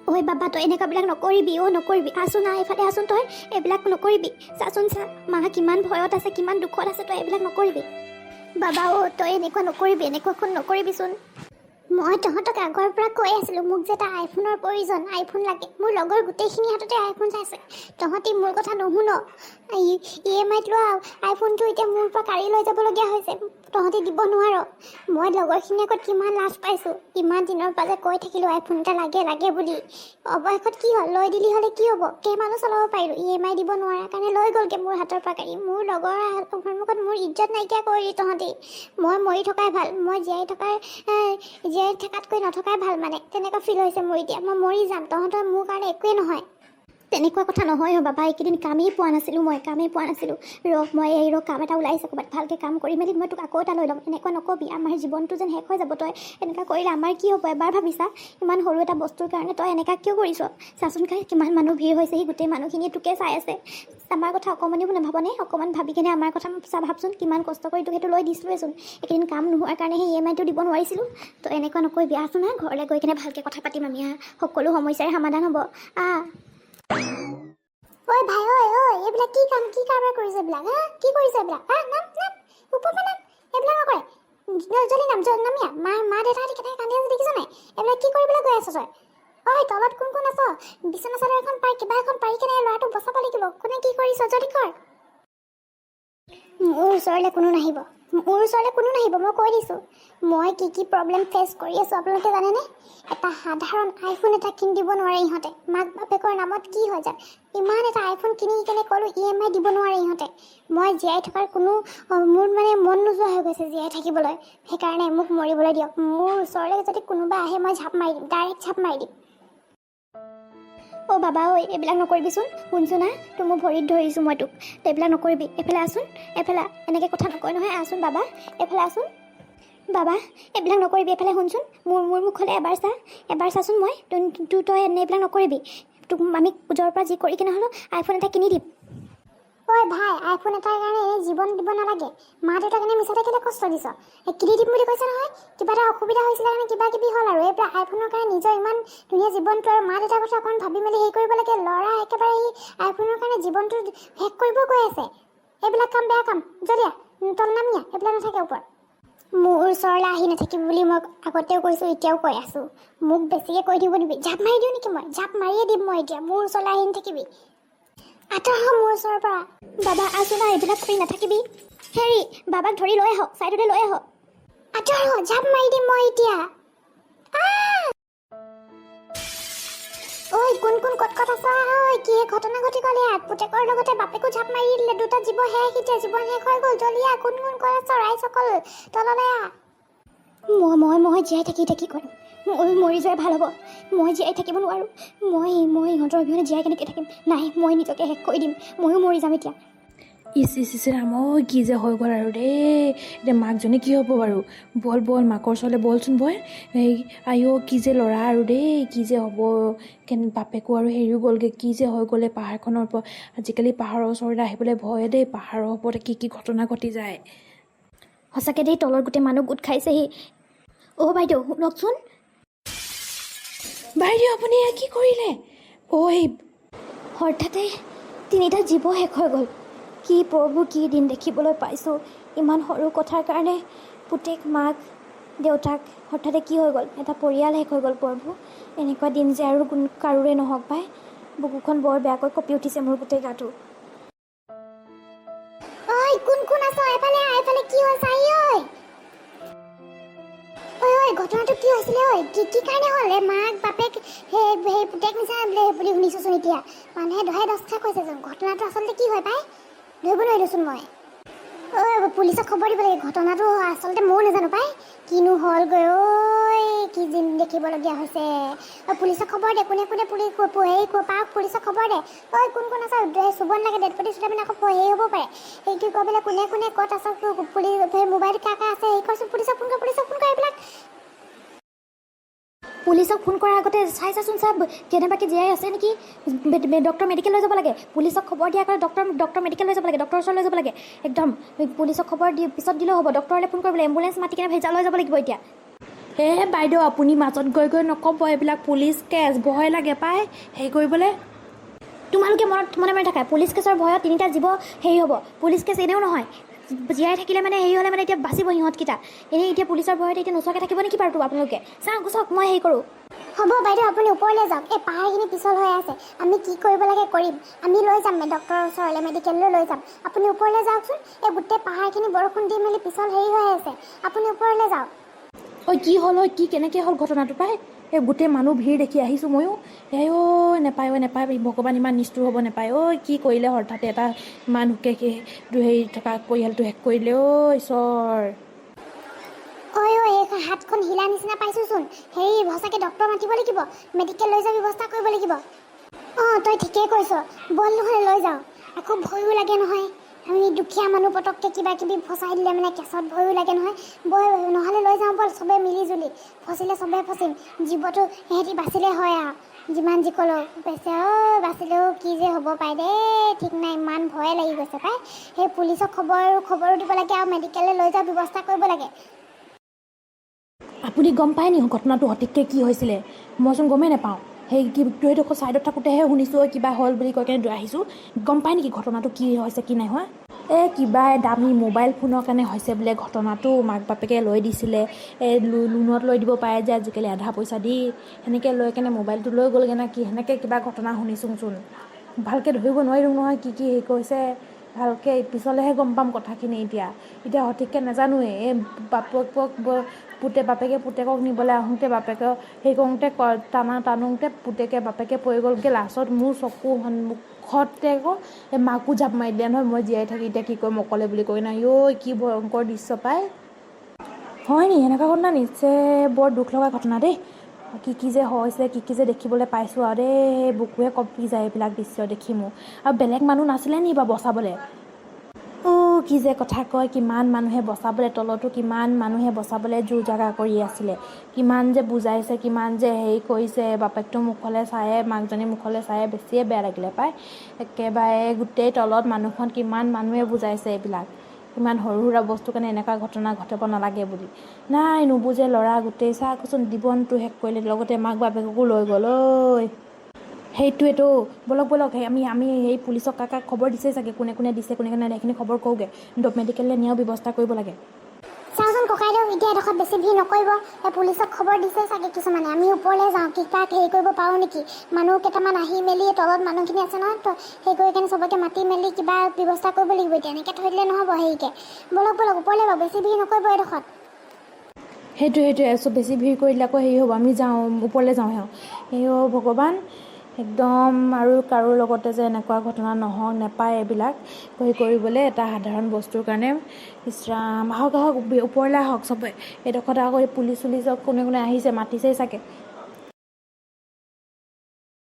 ঐ বাবা তই এনেকুৱাবিলাক নকৰিবি নকৰিবি আছোন না এইফালে আছোন তই এইবিলাক নকৰিবি চাচোন চা মা কিমান ভয়ত আছে কিমান দুখত আছে তই এইবিলাক নকৰিবি বাবা তই এনেকুৱা নকৰিবি এনেকুৱাখন নকৰিবিচোন মই তহঁতক আগৰ পৰা কৈ আছিলোঁ মোক যে এটা আইফোনৰ প্ৰয়োজন আইফোন লাগে মোৰ লগৰ গোটেইখিনি হাততে আইফোন চাইছে তহঁতি মোৰ কথা নুশুন EMIত লোৱা আইফোনটো এতিয়া মোৰ পৰা কাঢ়ি লৈ যাবলগীয়া হৈছে তহঁতি দিব নোৱাৰ মই লগৰখিনিৰ আগত কিমান লাজ পাইছোঁ ইমান দিনৰ পৰা যে কৈ থাকিলোঁ আইফোন এটা লাগে লাগে বুলি অৱশেষত কি হ'ল লৈ দিলি হ'লে কি হ'ব কেইমানো চলাব পাৰিলোঁ EMI দিব নোৱাৰাৰ কাৰণে লৈ গ'লগৈ মোৰ হাতৰ পৰা কাঢ়ি মোৰ লগৰ সন্মুখত মোৰ ইজ্জত নাইকিয়া কৰিলি তহঁতি মই মৰি থকাই ভাল মই জীয়াই থকাতকৈ নথকাই ভাল মানে তেনেকুৱা ফিল হৈছে মোৰ এতিয়া মই মৰি যাম তহঁতৰ মোৰ কাৰণে একোৱেই নহয় তেনেকুৱা কথা নহয় বাবা এইকেইদিন কামেই পোৱা নাছিলোঁ মই মই এই কাম এটা ওলাইছে ক'ৰবাত ভালকৈ কাম কৰি মেলি মই তোক আকৌ এটা লৈ ল'ম এনেকুৱা নকবি আমাৰ জীৱনটো যেন শেষ হৈ যাব তই এনেকুৱা কৰিলে আমাৰ কি হ'ব এবাৰ ভাবিছা ইমান সৰু এটা বস্তুৰ কাৰণে তই এনেকুৱা কিয় কৰিছ চাচোন খাই কিমান মানুহ ভিৰ হৈছে সেই গোটেই মানুহখিনিয়ে তোকে চাই আছে আমাৰ কথা অকণমানিও নাভাবনে অকণমান ভাবি কিনে আমাৰ কথা ভাবচোন কিমান কষ্ট কৰি তোক সেইটো লৈ দিছিলোঁৱেচোন এইকেইদিন কাম নোহোৱাৰ কাৰণে সেই EMIটো দিব নোৱাৰিছিলোঁ তই এনেকুৱা নকৰিবি আছোন না ঘৰলৈ গৈ কিনে ভালকৈ কথা পাতিম আমি সকলো সমস্যাৰে সমাধান হ'ব ঐ ভাই এইবিলাক কি কাৰবাৰ কৰিছে এইবিলাক কি কৰিছে এইবিলাক নাম ওপৰ নাম এইবিলাক নকৰে জলদি নামিয়া মা দেউতাহঁতি কেনেকৈ কান্দি আছে দেখিছ নাই এইবিলাক কি কৰিবলৈ গৈ আছ তই তলত কোন আছ বিচনা চাদৰ এখন পাৰি কিবা এখন পাৰি কেনে ল'ৰাটো বচাব লাগিব কোনে কি কৰিছ জলদি কৰ মোৰ ওচৰলৈ কোনো নাহিব মই কৈ দিছোঁ মই কি প্ৰব্লেম ফেচ কৰি আছোঁ আপোনালোকে জানেনে এটা সাধাৰণ আইফোন এটা কিনি দিব নোৱাৰে ইহঁতে মাক বাপেকৰ নামত কি হৈ যায় ইমান এটা আইফোন কিনি কেনে ক'লোঁ EMI দিব নোৱাৰে ইহঁতে মই জীয়াই থকাৰ কোনো মোৰ মানে মন নোযোৱা হৈ গৈছে জীয়াই থাকিবলৈ সেইকাৰণে মোক মৰিবলৈ দিয়ক মোৰ ওচৰলৈ যদি কোনোবা আহে মই ডাইৰেক্ট ঝাপ মাৰি দিম বাবা এইবিলাক নকৰিবিচোন শুনচোন তোক মই ভৰিত ধৰিছোঁ মই তোক এইবিলাক নকৰিবি এইফালে আছোন এইফালে এনেকৈ কথা নকয় নহয় আছোন বাবা এইফালে আছোন বাবা এইবিলাক নকৰিবি এইফালে শুনচোন মোৰ মুখলৈ এবাৰ চাচোন মই তই এইবিলাক নকৰিবি তোক আমি পূজাৰ পৰা যি কৰি কিনে হ'লেও আইফোন এটা কিনি দিম ভাই আইফোন এটাৰ কাৰণে জীৱন দিব নালাগে মা দেউতাৰ কাৰণে মিছাতে কেলে কষ্ট দিছ কিনি দিম বুলি কৈছে নহয় কিবা এটা অসুবিধা হৈছিলে কাৰণে কিবা কিবি হ'ল আৰু এইবিলাক আইফোনৰ কাৰণে নিজৰ ইমান ধুনীয়া জীৱনটো আৰু মা দেউতাৰ কথা অকণ ভাবি মেলি হেৰি কৰিব লাগে ল'ৰা একেবাৰে এই আইফোনৰ কাৰণে জীৱনটো শেষ কৰিব গৈ আছে এইবিলাক কাম বেয়া কাম জলিয়া তল নামিয়া এইবিলাক নাথাকে ওপৰত মোৰ ওচৰলৈ আহি নাথাকিব বুলি মই আগতেও কৈছোঁ এতিয়াও কৈ আছোঁ মোক বেছিকৈ কৈ দিব নিবি ঝাপ মাৰি দিওঁ নেকি মই ঝাপ মাৰিয়ে দিম মই এতিয়া মোৰ ওচৰলৈ আহি নাথাকিবি আঁতৰ মোৰ ওচৰৰ পৰা বাবা আছো না এইবিলাক কৰি নাথাকিবি হেৰি বাবাক ধৰি লৈ আহক চাইডতে লৈ আহক আঁতৰ ঝাপ মাৰি দিম মই এতিয়া কোন ক'ত আছ কি ঘটনা ঘটি গ'ল ইয়াত পুতেকৰ লগতে বাপেকো ঝাপ মাৰি দিলে দুটা জীৱ শেষ এতিয়া জীৱন শেষ হৈ গ'ল জলিয়া কোন ক'ত আছ ৰাইজসকল তললৈ মই জীয়াই থাকি এতিয়া কি কৰিম মৰি যোৱাই ভাল হ'ব মই জীয়াই থাকিব নোৱাৰোঁ মই ইহঁতৰ অবিহনে জীয়াই কেনেকৈ থাকিম নাই মই নিজকে শেষ কৰি দিম ময়ো মৰি যাম এতিয়া ইচ ৰাম কি যে হৈ গ'ল আৰু দেই এতিয়া মাকজনী কি হ'ব বাৰু বল মাকৰ ওচৰলৈ বলচোন বল এই কি যে ল'ৰা আৰু দেই কি যে হ'ব বাপেকো আৰু হেৰিও গ'লগৈ কি যে হৈ গ'লে পাহাৰখনৰ ওপৰত আজিকালি পাহাৰৰ ওচৰলৈ আহিবলৈ ভয় দেই পাহাৰৰ ওপৰতে কি ঘটনা ঘটি যায় সঁচাকৈ দেই তলৰ গোটেই মানুহ গোট খাইছেহি বাইদেউ শুনকচোন বাইদেউ আপুনি কি কৰিলে হঠাতে 3টা জীৱ শেষ হৈ গ'ল কি প্ৰভু কি দিন দেখিবলৈ পাইছোঁ ইমান সৰু কথাৰ কাৰণে পুতেক মাক দেউতাক হঠাতে কি হৈ গ'ল এটা পৰিয়াল শেষ হৈ গ'ল প্ৰভু এনেকুৱা দিন যে আৰু কাৰোৰে নহওক পাই বুকুখন বৰ বেয়াকৈ কঁপি উঠিছে মোৰ গোটেই গাটো কোন আছ এইফালে কি হৈছে ঘটনাটো কি হৈছিলে কি কাৰণে হ'ল মাক বাপেক সেই পুতেক নিচিনা বুলি শুনিছোঁচোন এতিয়া মানুহে 10 কৈছে চোন ঘটনাটো আচলতে কি হয় পাই ধৰিব নোৱাৰিলোঁচোন মই পুলিচক খবৰ দিব লাগে ঘটনাটো আচলতে ময়ো নাজানো পাই কিনো হ'লগৈ কি দিন দেখিবলগীয়া হৈছে পুলিচক খবৰ দে কোনে পুলিচক খবৰ দে কোন আছে চুবন লাগে ডেড বডি চুলে মানে আকৌ হেৰি হ'ব পাৰে সেইটো কৈ পেলাই কোনে ক'ত আছ পুলিচ মোবাইল কাৰ আছে হেৰি কৰচোন পুলিচক ফোন কৰ এইবিলাক পুলিচক ফোন কৰাৰ আগতে চাচোন কেনেবাকৈ জীয়াই আছে নেকি ডক্টৰ মেডিকেল লৈ যাব লাগে পুলিচক খবৰ দিয়াৰ আগতে ডক্টৰ মেডিকেল লৈ যাব লাগে ডক্টৰৰ ওচৰলৈ যাব লাগে একদম পুলিচক খবৰ দি পিছত দিলেও হ'ব ডক্টৰলৈ ফোন কৰিবলৈ এম্বুলেঞ্চ মাতি কেনে ভেজা লৈ যাব লাগিব এতিয়া বাইদেউ আপুনি মাজত গৈ গৈ নক'ব এইবিলাক পুলিচ কেছ ভয় লাগে পায় হেৰি কৰিবলৈ। তোমালোকে মনে মনে থাকা, পুলিচ কেছৰ ভয়ত 3টা জীৱ হেৰি হ'ব। পুলিচ কেছ এনেও নহয়, জীয়াই থাকিলে মানে হেৰি হ'লে মানে এতিয়া বাচিব সিহঁতকেইটা। এনেই এতিয়া পুলিচৰ ভয়ত এতিয়া নোচোৱাকৈ থাকিব নেকি বাৰু আপোনালোকে? চাওঁ গুচক, মই হেৰি কৰোঁ। হ'ব বাইদেউ, আপুনি ওপৰলৈ যাওক। এই পাহাৰখিনি পিছল হৈ আছে, আমি কি কৰিব লাগে কৰিম। আমি লৈ যাম ডক্টৰৰ ওচৰলৈ, মেডিকেললৈ লৈ যাম। আপুনি ওপৰলৈ যাওকচোন। এই গোটেই পাহাৰখিনি বৰষুণ দি মেলি পিছল হেৰি হৈ আছে, আপুনি ওপৰলৈ যাওক। কি হ'ল কি কেনেকৈ হ'ল ঘটনাটো পাই? এই গোটেই মানুহ ভিৰ দেখি আহিছোঁ ময়ো। নেপায় ভগৱান ইমান নিষ্ঠুৰ হ'ব নেপায়। কি কৰিলে হঠাতে এটা মানুহকে হেৰি থকা পৰিয়ালটো শেষ কৰিলে ঈশ্বৰ। এই হাতখন হিলা নিচিনা পাইছোঁচোন। হেৰি সঁচাকৈ ডক্টৰ মাতিব লাগিব, মেডিকেল লৈ যোৱাৰ ব্যৱস্থা কৰিব লাগিব। তই ঠিকেই কৈছ, বল নহ'লে লৈ যাওঁ। আকৌ ভয়ো লাগে নহয়, আমি দুখীয়া মানুহ, পটককৈ কিবা কিবি ফচাই দিলে মানে কেছত ভয়ো লাগে নহয়। নহ'লে লৈ যাওঁ বল, চবেই মিলি জুলি। ফচিলে চবেই ফচিম, জীৱটো সিহঁতি বাচিলে হয় আৰু। যিমান যি ক'লেও বাচিলেও কি যে হ'ব পাই দেই, ঠিক নাই। ইমান ভয়ে লাগি গৈছে পাই। সেই পুলিচক খবৰো দিব লাগে আৰু মেডিকেললৈ লৈ যোৱাৰ ব্যৱস্থা কৰিব লাগে। আপুনি গম পায় নি ঘটনাটো সঠিককৈ কি হৈছিলে? মইচোন গমেই নাপাওঁ। সেই সেইডোখৰ ছাইডত থাকোঁতেহে শুনিছোঁ কিবা হ'ল বুলি কৈ কেনে আহিছোঁ। গম পায় নেকি ঘটনাটো কি হৈছে কি নাই হোৱা? কিবা দামী মোবাইল ফোনৰ কাৰণে হৈছে বোলে ঘটনাটো। মাক বাপেকে লৈ দিছিলে, লোনত লৈ দিব পাৰে যে আজিকালি আধা পইচা দি, সেনেকৈ লৈ কেনে মোবাইলটো লৈ গ'লগৈ নে কি, সেনেকৈ কিবা ঘটনা শুনিছোঁচোন। ভালকৈ ধৰিব নোৱাৰিলোঁ নহয় কি হেৰি কৰিছে। ভালকৈ পিছলেহে গম পাম কথাখিনি। এতিয়া সঠিককৈ নাজানোৱেই। এই বাপেকে পুতেকক নিবলৈ আহোঁতে বাপেকক হেৰি কৰোঁতে টানোতে বাপেকে পৰি গ'লগৈ। লাষ্টত মোৰ চকু সন্মুখতে আকৌ এই মাকো জাপ মাৰি দিলে নহয়। মই জীয়াই থাকি এতিয়া কি কৰিম অকলে বুলি কৈ নাই। কি ভয়ংকৰ দৃশ্য পায়। হয় নি? এনেকুৱা ঘটনা নিশ্চয় বৰ দুখ লগা ঘটনা দেই। কি যে হৈছে, কি যে দেখিবলৈ পাইছোঁ আৰু দেই, বুকুৱে কঁপি যায় এইবিলাক দৃশ্য দেখি মোৰ। আৰু বেলেগ মানুহ নাছিলে নি বাৰু বচাবলৈ? কি যে কথা কয়, কিমান মানুহে বচাবলৈ, তলতো কিমান মানুহে বচাবলৈ জোৰ জাগা কৰি আছিলে। কিমান যে বুজাইছে, কিমান যে হেৰি কৰিছে। বাপেকটোৰ মুখলৈ চায়ে, মাকজনীৰ মুখলৈ চায়ে বেছিয়ে বেয়া লাগিলে পায়। একেবাৰে গোটেই তলত মানুহখন কিমান মানুহে বুজাইছে এইবিলাক। ইমান সৰু সুৰা বস্তু কাৰণে এনেকুৱা ঘটনা ঘটাব নালাগে বুলি। নাই নুবুজে ল'ৰা গোটেই চাচোন জীৱনটো শেষ কৰিলে, লগতে মাক বাপেককো লৈ গ'ল। সেইটোৱেতো, বলক আমি সেই পুলিচক কাক খবৰ দিছে চাগে, কোনে দিছে কোনে নাই, সেইখিনি খবৰ কৰোঁগৈ। মেডিকেললৈ নিয়াৰ ব্যৱস্থা কৰিব লাগে। চাওঁচোন ককাইদেউ, এতিয়া এডোখৰত বেছি ভিৰ নকৰিব। এই পুলিচক খবৰ দিছে চাগে কিছুমানে। আমি ওপৰলৈ যাওঁ, কাক হেৰি কৰিব পাৰোঁ নেকি। মানুহ কেইটামান আহি মেলি, তলত মানুহখিনি আছে নহয়, হেৰি কৰি কেনে চবকে মাতি মেলি কিবা ব্যৱস্থা কৰিব লাগিব। এতিয়া এনেকৈ থৈ দিলে নহ'ব। হেৰিকৈ বলক ওপৰলৈ বাৰু, বেছি ভিৰ নকৰিব এডোখৰত। সেইটোৱে চব বেছি ভিৰ কৰিলে আকৌ হেৰি হ'ব। আমি যাওঁ ওপৰলৈ যাওঁ। ভগৱান, একদম আৰু কাৰো লগতে যে এনেকুৱা ঘটনা নহওক নেপায়। এইবিলাক কৰিবলৈ এটা সাধাৰণ বস্তুৰ কাৰণে। ইছৰাম, আহক ওপৰলৈ আহক চবে। এইডোখৰত আকৌ পুলিচক কোনে আহিছে, মাতিছেই চাগে।